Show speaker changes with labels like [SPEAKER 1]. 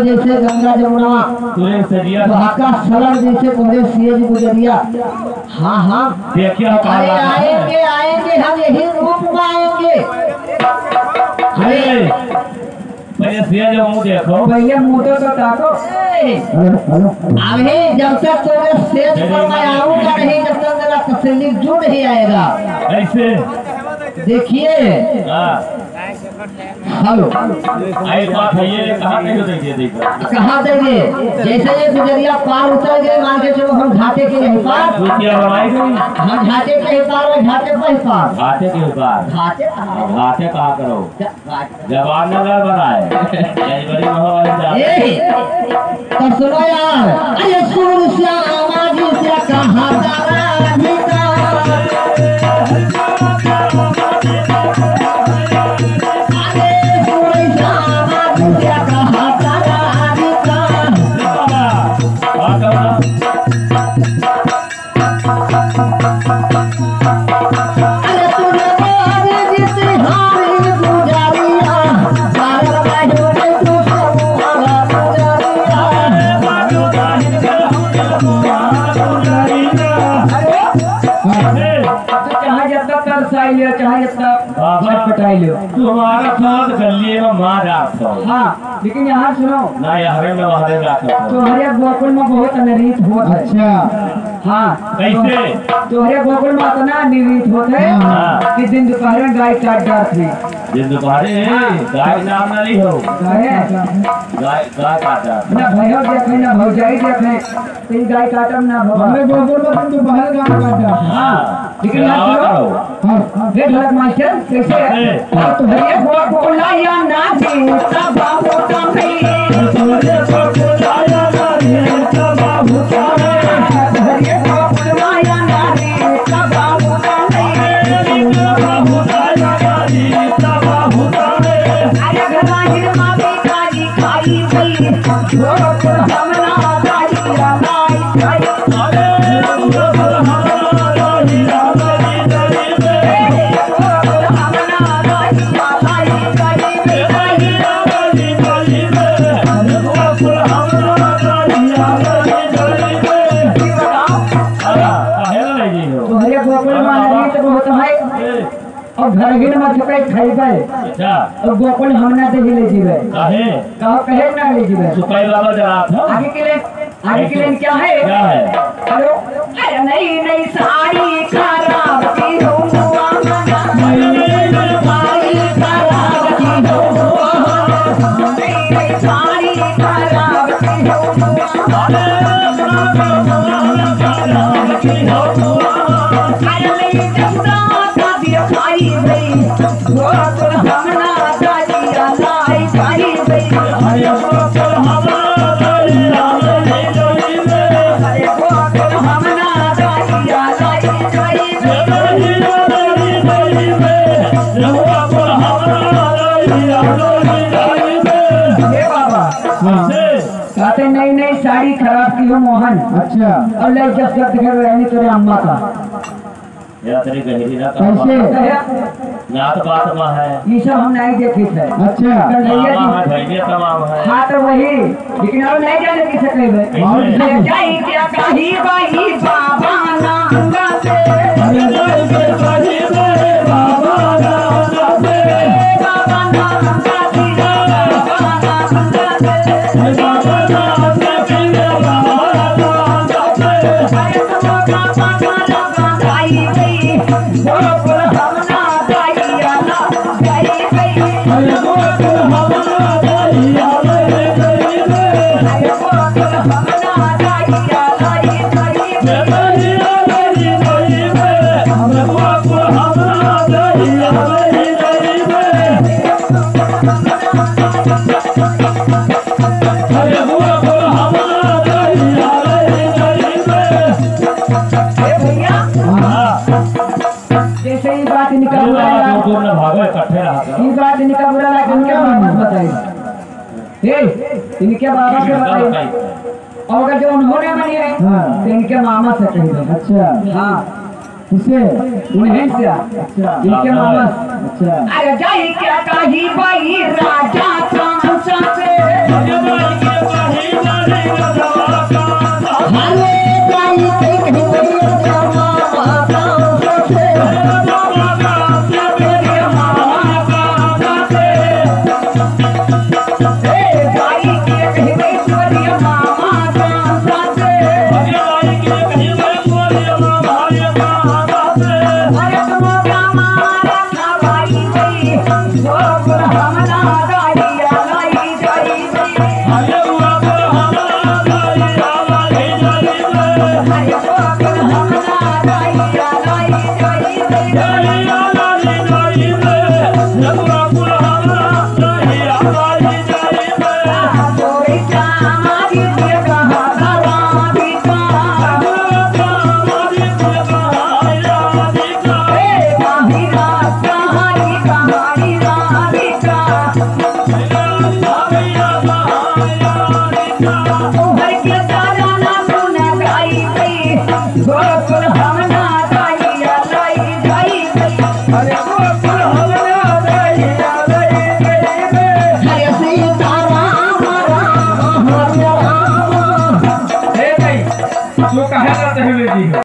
[SPEAKER 1] जैसे गंगा जमुना जैसे तुम्हारे सीएज गुजरिया। हाँ हाँ
[SPEAKER 2] देखिए
[SPEAKER 1] आएंगे आएंगे हम यही रूप में आएंगे।
[SPEAKER 2] पहले सीएज मुँह देखो,
[SPEAKER 1] पहले मुँह तो ताको। अभी जब तक तुम्हें सेज पर मैं आऊंगा नहीं, जब तक मेरा तसल्ली जो नहीं आएगा।
[SPEAKER 2] ऐसे
[SPEAKER 1] देखिए हेलो
[SPEAKER 2] आई बात है, ये कहाँ
[SPEAKER 1] देंगे? जैसे ये गुजरिया पार उतर गए, मान के चलो हम घाटे के नहीं पार, हम घाटे के ही पार और घाटे पर ही पार।
[SPEAKER 2] घाटे के पार घाटे कहाँ करो, जवान नगर बनाए
[SPEAKER 1] तो सुनो यार, अरे सुर श्यामा जी से कहाँ
[SPEAKER 2] तुम्हारा साथ गलिए में मार आता हूँ।
[SPEAKER 1] हाँ लेकिन यहाँ सुनो
[SPEAKER 2] ना, हरे में हरे
[SPEAKER 1] तुम्हारे गोकुल में बहुत अनरीत होता है। अच्छा हाँ
[SPEAKER 2] कैसे?
[SPEAKER 1] तुम्हारे गोकुल में इतना अनरीत होता है कि दिन दोपहर में गाय काट डालती।
[SPEAKER 2] दिन दोपहर गाय नाम नहीं हो, गाय काटा
[SPEAKER 1] ना भयो देखे ना भौजाई देखे, तो गाय काटम ना हमें गोकुल में दोपहर गाय काटा। हाँ लेकिन ढोलक मास्टर कैसे तुम्हारे गोकुल या ना देता बाबू का नहीं और घर गिन में चुके खाइबे।
[SPEAKER 2] अच्छा
[SPEAKER 1] और गोकुल हमना दे ले जीवे। कहे ना ले जीवे।
[SPEAKER 2] सुपाई वाला जरा
[SPEAKER 1] आगे के लिए क्या है? हेलो अरे नहीं नहीं साड़ी खराब की हो साड़ी खराब कहते नई नई साड़ी खराब की हो मोहन। अच्छा और ले जस कर दिखे रहनी तेरे अम्मा का
[SPEAKER 2] या तेरी गहरी ना
[SPEAKER 1] कैसे
[SPEAKER 2] नात बात में है,
[SPEAKER 1] ये सब हम नहीं देखे थे। अच्छा
[SPEAKER 2] तमाम है।
[SPEAKER 1] हाँ तो वही, लेकिन अब नहीं जाने की सके जाई क्या कही बाई बाबा नांगा से
[SPEAKER 2] हमना
[SPEAKER 1] इनके बाबा बताइए इनके बाबा से बताइए और अगर जो उन्होंने बनी है तो इनके मामा से कहिए। अच्छा हाँ किसे उन्हें से अच्छा इनके मामा अच्छा अरे जाई क्या कही भाई राजा कांसा से अरे जाई क्या कही भाई राजा कांसा हले जाई के कही राजा कांसा से मेरे मामा कांसा से ए जाई के कही मेरे मामा कांसा से अरे जाई के कही मेरे मामा जो कहे जाते हैं